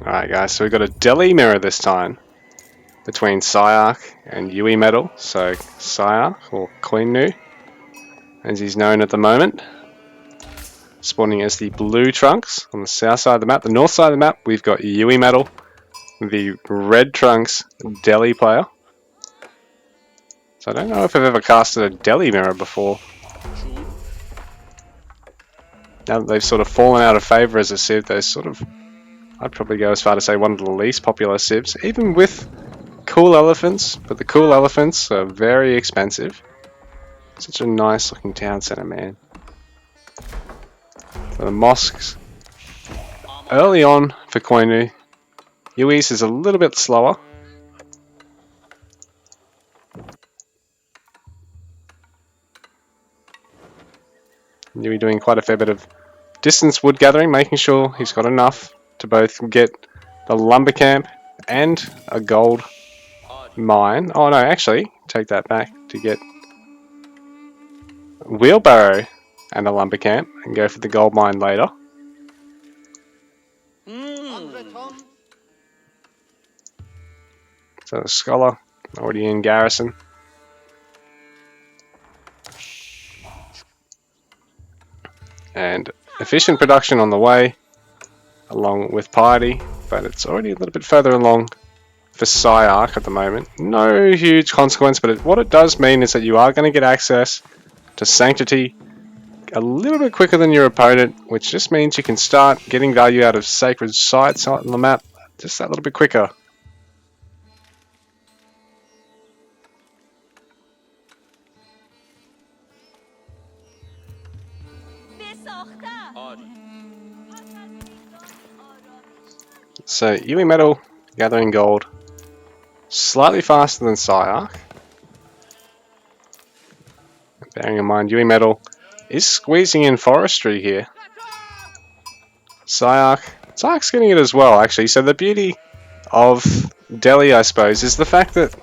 Alright guys, so we've got a Delhi mirror this time between PSiArc and YUImetal. So PSiArc, or Koinu, as he's known at the moment, spawning as the blue trunks on the south side of the map. The north side of the map, we've got YUImetal, the red trunks Delhi player. So I don't know if I've ever casted a Delhi mirror before. Now that they've sort of fallen out of favour as a civ, they're sort of, I'd probably go as far to say, one of the least popular civs, even with cool elephants, but the cool elephants are very expensive. Such a nice looking town centre, man. So the mosques, early on for Koinu, Yui's is a little bit slower. Yui doing quite a fair bit of distance wood gathering, making sure he's got enough to both get the lumber camp and a gold mine. Oh no, actually, take that back, to get a wheelbarrow and a lumber camp and go for the gold mine later. So the scholar already in garrison. And efficient production on the way, along with piety, but it's already a little bit further along for PSiArc at the moment. No huge consequence, but what it does mean is that you are going to get access to Sanctity a little bit quicker than your opponent, which just means you can start getting value out of sacred sites on the map just that little bit quicker. So YUImetal gathering gold slightly faster than PSiArc. Bearing in mind YUImetal is squeezing in forestry here. PSiArc's getting it as well, actually. So the beauty of Delhi, I suppose, is the fact that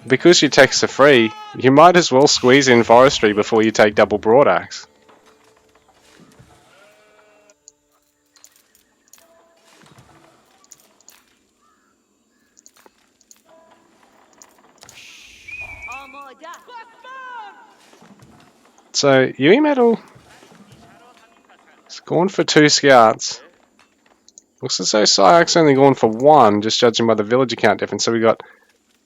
because your techs are free, you might as well squeeze in forestry before you take double broadaxe. So YUImetal has gone for 2 scouts. Looks as though PSiArc's only gone for 1, just judging by the villager count difference. So we got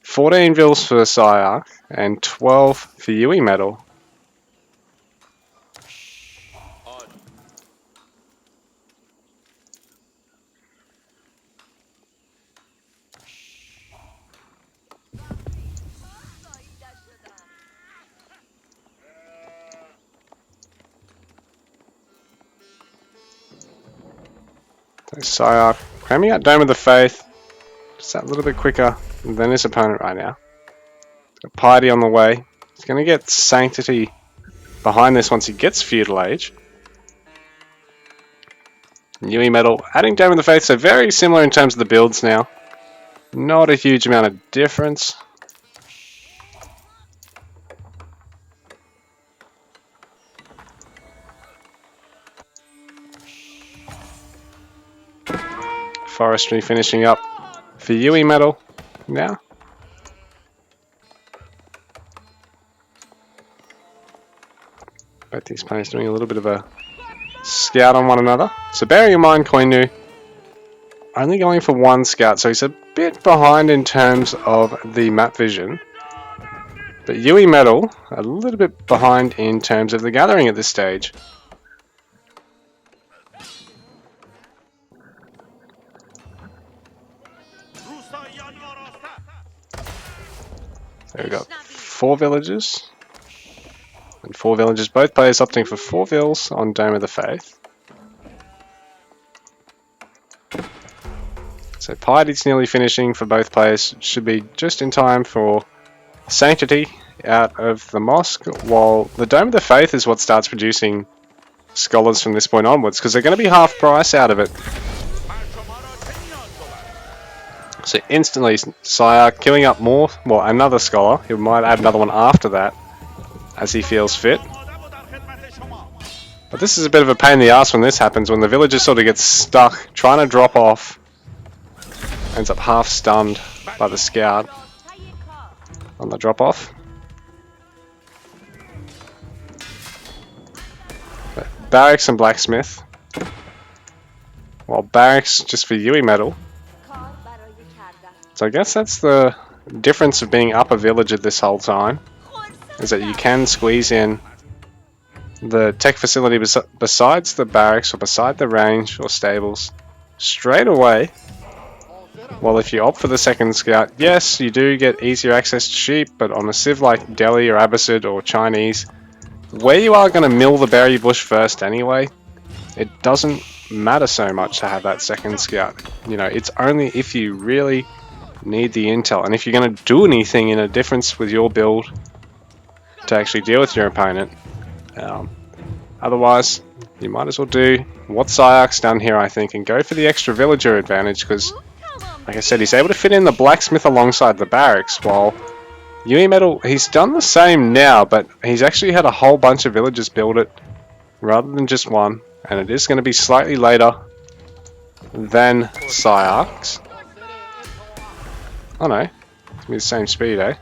14 vills for PSiArc and 12 for YUImetal. So PSiArc cramming out Dome of the Faith, just that little bit quicker than his opponent right now. Got Piety on the way. He's going to get Sanctity behind this once he gets Feudal Age. YUImetal adding Dome of the Faith, so very similar in terms of the builds now. Not a huge amount of difference. Forestry finishing up for YUImetal now. Both these players doing a little bit of a scout on one another. So bearing in mind Koinu only going for 1 scout, so he's a bit behind in terms of the map vision. But YUImetal a little bit behind in terms of the gathering at this stage. So we've got 4 villages. And 4 villages, both players opting for 4 vills on Dome of the Faith. So Piety's nearly finishing for both players. Should be just in time for Sanctity out of the mosque, while the Dome of the Faith is what starts producing scholars from this point onwards, because they're going to be half price out of it. So instantly PSiArc killing up more, well, another scholar. He might add another one after that as he feels fit. But this is a bit of a pain in the ass when this happens, when the villager sort of gets stuck trying to drop off. Ends up half stunned by the scout on the drop off. But barracks and blacksmith. Well, barracks just for YUImetal. So I guess that's the difference of being up a villager this whole time, is that you can squeeze in the tech facility besides the barracks or beside the range or stables straight away. Well, if you opt for the second scout, yes, you do get easier access to sheep, but on a civ like Delhi or Abbasid or Chinese, where you are going to mill the berry bush first anyway, it doesn't matter so much to have that second scout. You know, it's only if you really need the intel, and if you're going to do anything in a difference with your build to actually deal with your opponent. Otherwise, you might as well do what PSiArc's done here, I think, and go for the extra villager advantage, because like I said, he's able to fit in the blacksmith alongside the barracks, while YUImetal, he's done the same now, but he's actually had a whole bunch of villagers build it rather than just one, and it is going to be slightly later than PSiArc's. Oh no, it's going to be the same speed, eh?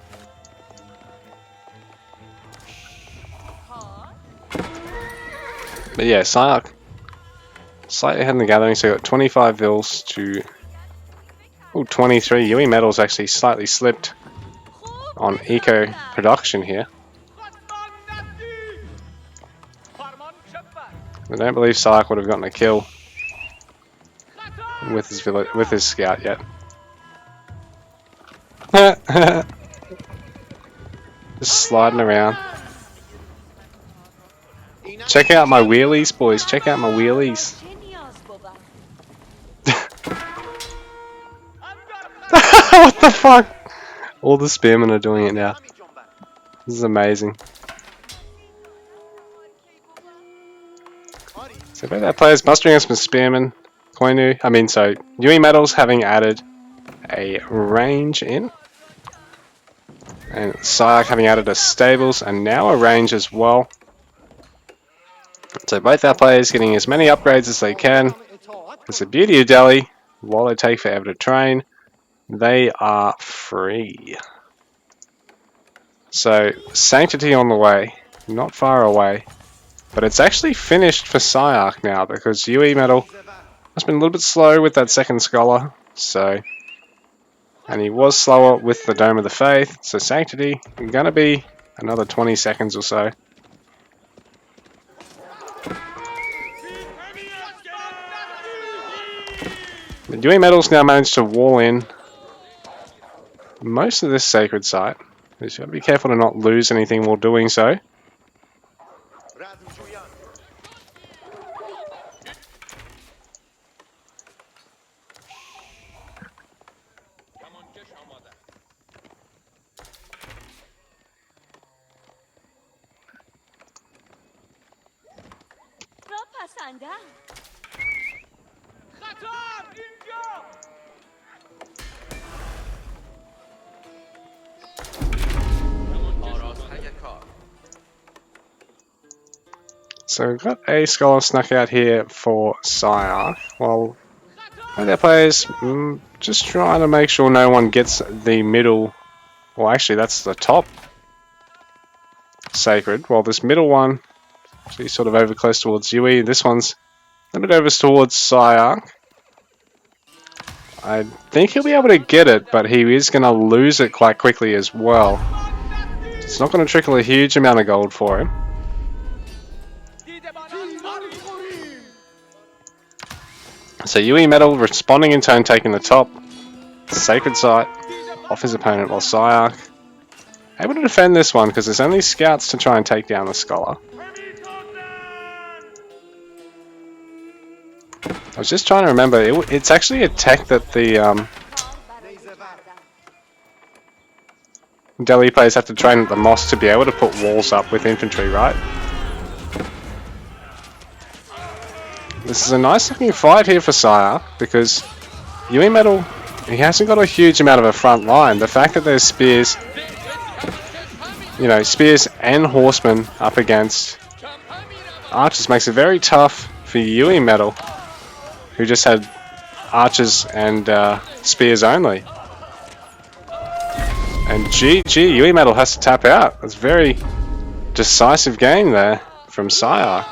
But yeah, PSiArc slightly ahead in the gathering, so got 25 vils to 23. YUImetal's actually slightly slipped on eco production here. I don't believe PSiArc would have gotten a kill with his scout yet. Just sliding around. Check out my wheelies, boys. Check out my wheelies. What the fuck? All the spearmen are doing it now. This is amazing. So both our players mustering us with spearmen. YUImetal's having added a range in. And PSiArc having added a stables and now a range as well. So both our players getting as many upgrades as they can. It's the beauty of Delhi. While they take forever to train, they are free. So Sanctity on the way, not far away. But it's actually finished for PSiArc now, because YUImetal has been a little bit slow with that second scholar. And he was slower with the Dome of the Faith. So Sanctity, gonna be another 20 seconds or so. But YUImetal's now managed to wall in most of this sacred site. You just gotta be careful to not lose anything while doing so. So we've got a scholar snuck out here for PSiArc. Well, their players just trying to make sure no one gets the middle. Well, actually, that's the top sacred. Well, this middle one, actually sort of over close towards Yui. This one's a bit over towards PSiArc. I think he'll be able to get it, but he is going to lose it quite quickly as well. It's not going to trickle a huge amount of gold for him. So YUImetal responding in turn, taking the top sacred site off his opponent, while PSiArc able to defend this one because there's only scouts to try and take down the scholar. I was just trying to remember, it's actually a tech that the Delhi players have to train at the mosque to be able to put walls up with infantry, right? This is a nice looking fight here for PSiArc because YUImetal, he hasn't got a huge amount of a front line. The fact that there's spears, you know, spears and horsemen up against Archers makes it very tough for YUImetal, who just had archers and spears only. And GG, YUImetal has to tap out. That's a very decisive game there from PSiArc.